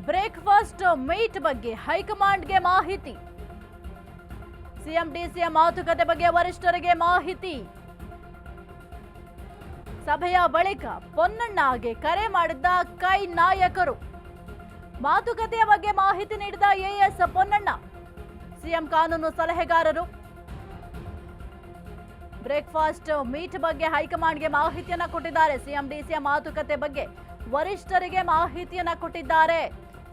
Breakfast meet ಬಗ್ಗೆ ಹೈಕಮಾಂಡ್ಗೆ ಮಾಹಿತಿ. ಸಿಎಂ ಡಿಸಿಎಂ ಮಾತುಕತೆ ಬಗ್ಗೆ ವರಿಷ್ಠರಿಗೆ ಮಾಹಿತಿ. ಸಭೆಯ ಬಳಿಕ ಪೊನ್ನಣ್ಣಗೆ ಕರೆ ಮಾಡಿದ್ದ ಕೈ ನಾಯಕರು. ಮಾತುಕತೆಯ ಬಗ್ಗೆ ಮಾಹಿತಿ ನೀಡಿದ ಎಎಸ್ ಪೊನ್ನಣ್ಣ. ಸಿಎಂ ಕಾನೂನು ಸಲಹೆಗಾರರು ಬ್ರೇಕ್ಫಾಸ್ಟ್ ಮೀಟ್ ಬಗ್ಗೆ ಹೈಕಮಾಂಡ್ಗೆ ಮಾಹಿತಿಯನ್ನ ಕೊಟ್ಟಿದ್ದಾರೆ. ಸಿಎಂ ಡಿಸಿಎಂ ಮಾತುಕತೆ ಬಗ್ಗೆ ವರಿಷ್ಠರಿಗೆ ಮಾಹಿತಿಯನ್ನ ಕೊಟ್ಟಿದ್ದಾರೆ.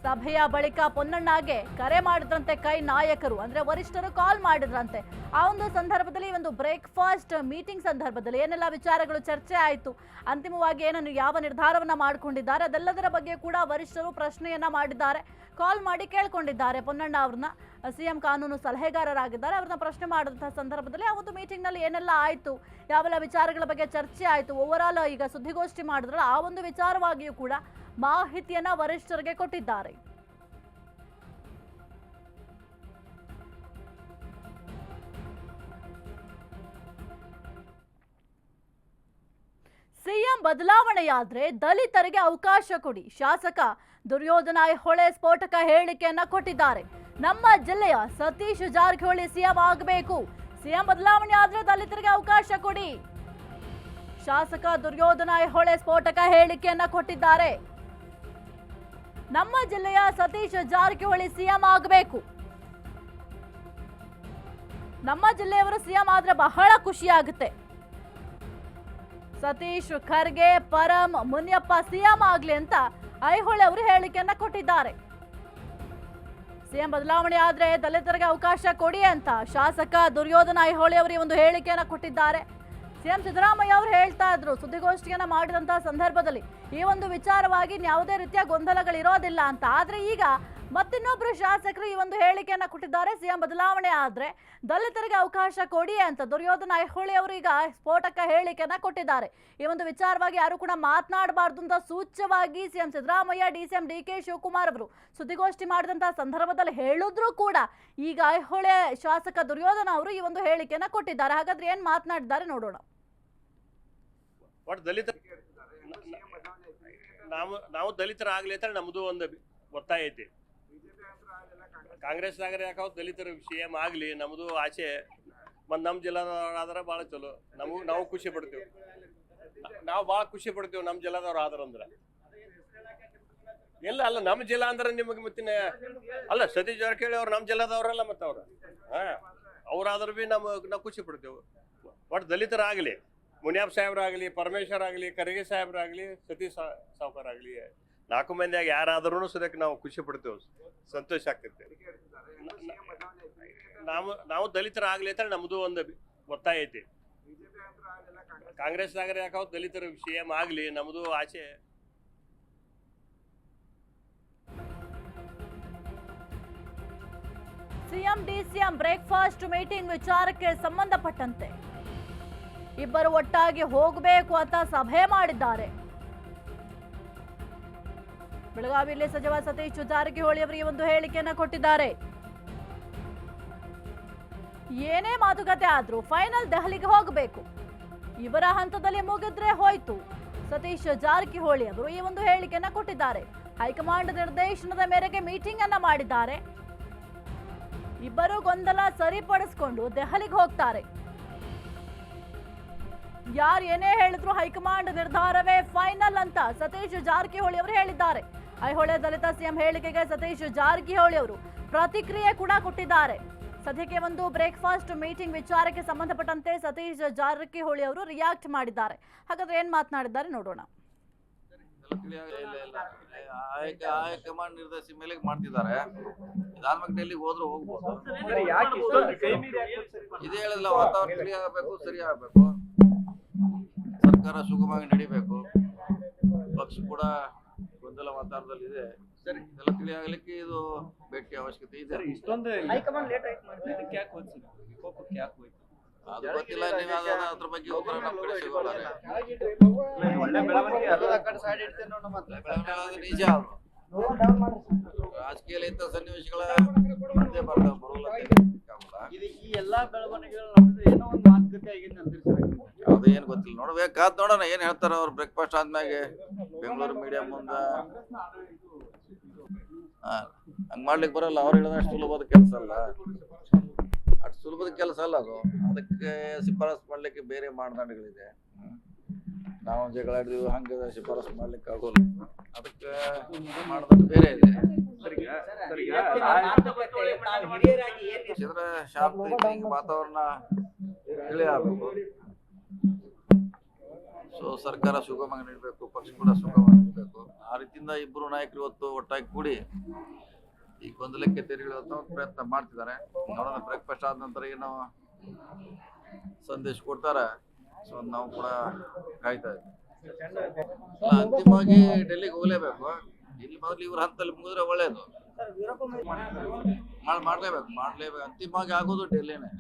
ಸಭೆಯ ಬಳಿಕ ಪೊನ್ನಣ್ಣಗೆ ಕರೆ ಮಾಡಿದ್ರಂತೆ ಕೈ ನಾಯಕರು, ಅಂದ್ರೆ ವರಿಷ್ಠರು ಕಾಲ್ ಮಾಡಿದ್ರಂತೆ. ಆ ಒಂದು ಸಂದರ್ಭದಲ್ಲಿ ಒಂದು ಬ್ರೇಕ್ಫಾಸ್ಟ್ ಮೀಟಿಂಗ್ ಸಂದರ್ಭದಲ್ಲಿ ಏನೆಲ್ಲ ವಿಚಾರಗಳು ಚರ್ಚೆ ಆಯಿತು, ಅಂತಿಮವಾಗಿ ಏನನ್ನು ಯಾವ ನಿರ್ಧಾರವನ್ನ ಮಾಡಿಕೊಂಡಿದ್ದಾರೆ ಅದೆಲ್ಲದರ ಬಗ್ಗೆ ಕೂಡ ವರಿಷ್ಠರು ಪ್ರಶ್ನೆಯನ್ನ ಮಾಡಿದ್ದಾರೆ. ಕಾಲ್ ಮಾಡಿ ಕೇಳ್ಕೊಂಡಿದ್ದಾರೆ ಪೊನ್ನಣ್ಣ ಅವ್ರನ್ನ. ಸಿಎಂ ಕಾನೂನು ಸಲಹೆಗಾರರಾಗಿದ್ದಾರೆ. ಅವ್ರನ್ನ ಪ್ರಶ್ನೆ ಮಾಡಿದಂತಹ ಸಂದರ್ಭದಲ್ಲಿ ಆ ಒಂದು ಮೀಟಿಂಗ್ ನಲ್ಲಿ ಏನೆಲ್ಲ ಆಯ್ತು, ಯಾವೆಲ್ಲ ವಿಚಾರಗಳ ಬಗ್ಗೆ ಚರ್ಚೆ ಆಯ್ತು, ಓವರ್ ಆಲ್ ಈಗ ಸುದ್ದಿಗೋಷ್ಠಿ ಮಾಡಿದ್ರಲ್ಲ ಆ ಒಂದು ವಿಚಾರವಾಗಿಯೂ ಕೂಡ ಮಾಹಿತಿಯನ್ನ ವರಿಷ್ಠರಿಗೆ ಕೊಟ್ಟಿದ್ದಾರೆ. ಸಿಎಂ ಬದಲಾವಣೆಯಾದ್ರೆ ದಲಿತರಿಗೆ ಅವಕಾಶ ಕೊಡಿ. ಶಾಸಕ ದುರ್ಯೋಧನ ಐಹೊಳೆ ಸ್ಫೋಟಕ ಹೇಳಿಕೆಯನ್ನ ಕೊಟ್ಟಿದ್ದಾರೆ. ನಮ್ಮ ಜಿಲ್ಲೆಯ ಸತೀಶ್ ಜಾರಕಿಹೊಳಿ ಸಿಎಂ ಆಗಬೇಕು. ಸಿಎಂ ಬದಲಾವಣೆ ಆದ್ರೆ ದಲಿತರಿಗೆ ಅವಕಾಶ ಕೊಡಿ. ಶಾಸಕ ದುರ್ಯೋಧನ ಐಹೊಳೆ ಸ್ಫೋಟಕ ಹೇಳಿಕೆಯನ್ನ ಕೊಟ್ಟಿದ್ದಾರೆ. ನಮ್ಮ ಜಿಲ್ಲೆಯ ಸತೀಶ್ ಜಾರಕಿಹೊಳಿ ಸಿಎಂ ಆಗಬೇಕು. ನಮ್ಮ ಜಿಲ್ಲೆಯವರು ಸಿಎಂ ಆದ್ರೆ ಬಹಳ ಖುಷಿ ಆಗುತ್ತೆ. ಸತೀಶ್, ಖರ್ಗೆ, ಪರಂ, ಮುನಿಯಪ್ಪ ಸಿಎಂ ಆಗ್ಲಿ ಅಂತ ಐಹೊಳೆ ಅವರು ಹೇಳಿಕೆಯನ್ನ ಕೊಟ್ಟಿದ್ದಾರೆ. ಸಿಎಂ ಬದಲಾವಣೆ ಆದ್ರೆ ದಲಿತರಿಗೆ ಅವಕಾಶ ಕೊಡಿ ಅಂತ ಶಾಸಕ ದುರ್ಯೋಧನ ಐಹೊಳೆ ಅವರು ಒಂದು ಹೇಳಿಕೆಯನ್ನ ಕೊಟ್ಟಿದ್ದಾರೆ. ಸಿಎಂ ಸಿದ್ದರಾಮಯ್ಯ ಅವರು ಹೇಳ್ತಾ ಇದ್ರು ಸುದ್ದಿಗೋಷ್ಠಿಯನ್ನ ಮಾಡಿದಂತಹ ಸಂದರ್ಭದಲ್ಲಿ ಈ ಒಂದು ವಿಚಾರವಾಗಿ ಯಾವುದೇ ರೀತಿಯ ಗೊಂದಲಗಳಿರೋದಿಲ್ಲ ಅಂತ. ಆದ್ರೆ ಈಗ ಮತ್ತಿನ್ನೊಬ್ರು ಶಾಸಕರು ಈ ಒಂದು ಹೇಳಿಕೆಯನ್ನ ಕೊಟ್ಟಿದ್ದಾರೆ. ಸಿಎಂ ಬದಲಾವಣೆ ಆದ್ರೆ ದಲಿತರಿಗೆ ಅವಕಾಶ ಕೊಡಿ ಅಂತ ದುರ್ಯೋಧನ ಐಹೊಳೆ ಅವರು ಈಗ ಸ್ಫೋಟಕ ಹೇಳಿಕೆಯನ್ನ ಕೊಟ್ಟಿದ್ದಾರೆ. ಈ ಒಂದು ವಿಚಾರವಾಗಿ ಯಾರು ಕೂಡ ಮಾತನಾಡಬಾರ್ದು ಅಂತ ಸೂಚ್ಯವಾಗಿ CM Siddaramaiah, DCM D K Shivakumar ಅವರು ಸುದ್ದಿಗೋಷ್ಠಿ ಮಾಡಿದಂತಹ ಸಂದರ್ಭದಲ್ಲಿ ಹೇಳಿದ್ರು ಕೂಡ ಈಗ ಐಹೊಳೆ ಶಾಸಕ ದುರ್ಯೋಧನ ಅವರು ಈ ಒಂದು ಹೇಳಿಕೆಯನ್ನ ಕೊಟ್ಟಿದ್ದಾರೆ. ಹಾಗಾದ್ರೆ ಏನ್ ಮಾತನಾಡಿದ್ದಾರೆ ನೋಡೋಣ. ದಲಿತ ನಾವು ದಲಿತರಾಗ್ಲಿ ಅಂತ ನಮ್ದು ಒಂದು ಒತ್ತಾಯ ಐತಿ. ಕಾಂಗ್ರೆಸ್ನಾಗರೆ ಯಾಕಾವ್ ದಲಿತರ ಸಿಎಂ ಆಗ್ಲಿ ನಮ್ದು ಆಸೆ. ಮತ್ತು ನಮ್ಮ ಜಿಲ್ಲಾದವ್ರಾದ್ರೆ ಭಾಳ ಚಲೋ. ನಾವು ಖುಷಿ ಪಡ್ತೀವಿ. ನಾವು ಭಾಳ ಖುಷಿ ಪಡ್ತೀವಿ ನಮ್ಮ ಜಿಲ್ಲಾದವ್ರು ಆದ್ರಂದ್ರೆ. ಇಲ್ಲ ಅಲ್ಲ, ನಮ್ಮ ಜಿಲ್ಲಾ ಅಂದ್ರೆ ನಿಮಗೆ ಮತ್ತಿನ ಅಲ್ಲ, ಸತೀಶ್ ಜಾರಕಿಹೊಳಿ ಅವ್ರು ನಮ್ಮ ಜಿಲ್ಲಾದವ್ರಲ್ಲ. ಮತ್ತು ಅವ್ರು ಅವ್ರಾದ್ರೂ ಭೀ ನಾವು ಖುಷಿ ಪಡ್ತೇವೆ. ಒಟ್ಟು ದಲಿತರಾಗಲಿ, ಮುನಿಯಪ್ಪ ಸಾಹೇಬ್ರಾಗಲಿ, ಪರಮೇಶ್ವರ್ ಆಗಲಿ, ಖರ್ಗೆ ಸಾಹೇಬ್ರಾಗಲಿ, ಸತೀಶ್ ಸಾವ್ಕಾರ್ ಆಗಲಿ, 4 ಮಂದಿಯಾಗ ಯಾರಾದ್ರೂ ಸದ್ಯಕ್ಕೆ ನಾವು ಖುಷಿ ಪಡ್ತೇವೆ, ಸಂತೋಷ ಆಗ್ತೈತೆ. ನಾವು ದಲಿತರಾಗ್ಲಿ ಅಂತ ನಮ್ದು ಒಂದು ಒತ್ತಾಯ ಐತಿ. ಕಾಂಗ್ರೆಸ್ನಾಗರೆ ಯಾಕಾವ್ ದಲಿತರ ಸಿಎಂ ಆಗ್ಲಿ ನಮ್ದು ಆಸೆ. ಸಿಎಂ ಡಿಸಿಎಂ ಬ್ರೇಕ್ಫಾಸ್ಟ್ ಮೀಟಿಂಗ್ ವಿಚಾರಕ್ಕೆ ಸಂಬಂಧಪಟ್ಟಂತೆ ಇಬ್ಬರು ಒಟ್ಟಾಗಿ ಹೋಗಬೇಕು ಅಂತ ಸಭೆ ಮಾಡಿದ್ದಾರೆ. ಬೆಳಗಾವಿಯಲ್ಲಿ ಸಚಿವ ಸತೀಶ್ ಜಾರಕಿಹೊಳಿ ಅವರು ಈ ಒಂದು ಹೇಳಿಕೆಯನ್ನ ಕೊಟ್ಟಿದ್ದಾರೆ. ಏನೇ ಮಾತುಕತೆ ಆದ್ರೂ ಫೈನಲ್ ದೆಹಲಿಗೆ ಹೋಗಬೇಕು, ಇವರ ಹಂತದಲ್ಲಿ ಮುಗಿದ್ರೆ ಹೋಯ್ತು. ಸತೀಶ್ ಜಾರಕಿಹೊಳಿ ಅವರು ಈ ಒಂದು ಹೇಳಿಕೆಯನ್ನ ಕೊಟ್ಟಿದ್ದಾರೆ. ಹೈಕಮಾಂಡ್ ನಿರ್ದೇಶನದ ಮೇರೆಗೆ ಮೀಟಿಂಗ್ ಅನ್ನ ಮಾಡಿದ್ದಾರೆ. ಇಬ್ಬರು ಗೊಂದಲ ಸರಿಪಡಿಸಿಕೊಂಡು ದೆಹಲಿಗೆ ಹೋಗ್ತಾರೆ. ಯಾರು ಏನೇ ಹೇಳಿದ್ರು ಹೈಕಮಾಂಡ್ ನಿರ್ಧಾರವೇ ಫೈನಲ್ ಅಂತ ಸತೀಶ್ ಜಾರಕಿಹೊಳಿ ಅವರು ಹೇಳಿದ್ದಾರೆ. ಐಹೊಳೆ ದಲಿತ ಸಿಎಂ ಹೇಳಿಕೆಗೆ ಸತೀಶ್ ಜಾರಕಿಹೊಳಿ ಅವರು ಪ್ರತಿಕ್ರಿಯೆ ಕೂಡ ಕೊಟ್ಟಿದ್ದಾರೆ. ಸದ್ಯಕ್ಕೆ ಒಂದು ಬ್ರೇಕ್ಫಾಸ್ಟ್ ಮೀಟಿಂಗ್ ವಿಚಾರಕ್ಕೆ ಸಂಬಂಧಪಟ್ಟಂತೆ ಸತೀಶ್ ಜಾರಕಿಹೊಳಿ ಅವರು ರಿಯಾಕ್ಟ್ ಮಾಡಿದ್ದಾರೆ. ಹಾಗಾದ್ರೆ ಏನ್ ಮಾತನಾಡಿದ್ದಾರೆ ನೋಡೋಣ. ಹೈಕಮಾಂಡ್ ನಿರ್ದೇಶನ ಮೇಲೆ ಮಾಡ್ತಿದ್ದಾರೆ. ಇದಾದ್ಮೇಲೆ ಡೆಲ್ಲಿಗೆ ಹೋದ್ರು ಹೋಗ್ಬೋದು. ಇದೇ ಹೇಳಿಲ್ಲ, ವಾತಾವರಣ ಕ್ಲಿಯರ್ ಆಗಬೇಕು, ಸರಿ ಆಗ್ಬೇಕು, ಸರ್ಕಾರ ಸುಗಮವಾಗಿ ನಡಿಬೇಕು, ಪಕ್ಷ ಕೂಡ ಗೊಂದಲ ವಾತಾವರಣದಲ್ಲಿ ಇದೆ. ಸರಿ, ಇದೆಲ್ಲ ತಿಳಿ ಆಗ್ಲಿಕ್ಕೆ ಇದು ಭೇಟಿ ಅವಶ್ಯಕತೆ ಇದೆ. ಇಷ್ಟೊಂದು ಹೈಕಮಾಂಡ್ ಲೇಟ್ ಆಯ್ತು ಮಾಡ್ತಾರೆ, ಇದಕ್ಕೆ ಯಾಕೆ ಹೋಯ್ತು? ಕೋಪಕ್ಕೆ ಯಾಕೆ ಹೋಯ್ತು ಅದು ಗೊತ್ತಿಲ್ಲ. ನೀವು ಅದ್ರ ಬಗ್ಗೆ ಉತ್ತರ ನಮ್ಮ ಕಡೆ ಸಿಗೋಲ್ಲ. ಒಳ್ಳೆ ಬೆಳವಣಿಗೆ ಎಲ್ಲ ಕಡೆ ಸೈಡ್ ಇಡ್ತೇನೆ ನೋಡ. ಮತ್ತೆ ನಿಜ ರಾಜಕೀಯ ಇಂಥ ಸನ್ನಿವೇಶಗಳ ಮುಂದೆ ಬರೋಲ್ಲ. ಈ ಎಲ್ಲಾ ಬೆಳವಣಿಗೆಗಳು ಏನೋ ಒಂದು ಮಾತುಕತೆ ಆಗಿದೆ ಅಂತೀರಿ. ಅದು ಏನ್ ಗೊತ್ತಿಲ್ಲ, ನೋಡ್ಬೇಕಾದ್ ನೋಡೋಣ ಏನ್ ಹೇಳ್ತಾರ ಅವ್ರು ಬ್ರೇಕ್ಫಾಸ್ಟ್ ಆದ್ಮ್ಯಾಗೆ ಬೆಂಗಳೂರು ಮೀಡಿಯಾ ಮುಂದ. ಹಂಗ್ ಮಾಡ್ಲಿಕ್ಕೆ ಬರಲ್ಲ. ಅವ್ರು ಹೇಳಿದಷ್ಟು ಸುಲಭದ ಕೆಲಸ ಅಲ್ಲ, ಅಷ್ಟು ಸುಲಭದ ಕೆಲಸ ಅಲ್ಲ ಅದು. ಅದಕ್ಕೆ ಶಿಫಾರಸು ಮಾಡ್ಲಿಕ್ಕೆ ಬೇರೆ ಮಾನದಂಡಗಳಿದೆ. ನಾವು ಜಗಳ ಆಡಿದ್ವಿ, ಹಂಗೆ ಶಿಫಾರಸು ಮಾಡ್ಲಿಕ್ಕೆ ಆಗೋಲ್ಲ. ಅದಕ್ಕೆ ಮಾನದಂಡ ಬೇರೆ ಇದೆ. ಶಾಂತಿ ವಾತಾವರಣ ತಿಳಿ ಆಗ್ಬೇಕು. ಸೊ ಸರ್ಕಾರ ಸುಗಮವಾಗಿ ನಡೀಬೇಕು, ಪಕ್ಷ ಕೂಡ ಸುಗಮವಾಗಿ ನಡೀಬೇಕು. ಆ ರೀತಿಯಿಂದ ಇಬ್ಬರು ನಾಯಕರು ಇವತ್ತು ಒಟ್ಟಾಗಿ ಕೂಡಿ ಈ ಗೊಂದಲಕ್ಕೆ ತೆರೆಯುವಂತ ಒಂದು ಪ್ರಯತ್ನ ಮಾಡ್ತಿದ್ದಾರೆ. ನೋಡೋಣ ಬ್ರೇಕ್ಫಾಸ್ಟ್ ಆದ ನಂತರ ಏನೋ ಸಂದೇಶ ಕೊಡ್ತಾರೆ. ಸೊ ನಾವು ಕೂಡ ಕಾಯ್ತಾ ಇದ್ದೀವಿ. ಅಂತಿಮವಾಗಿ ಡೆಲ್ಲಿಗೆ ಹೋಗ್ಲೇಬೇಕು. ಇಲ್ಲಿ ಮೊದಲು ಇವ್ರ ಹಂತದಲ್ಲಿ ಮುಗಿದ್ರೆ ಒಳ್ಳೇದು. ಮಾಡ್ಲೇಬೇಕು. ಅಂತಿಮವಾಗಿ ಆಗೋದು ಡೆಲ್ಲಿನೇ.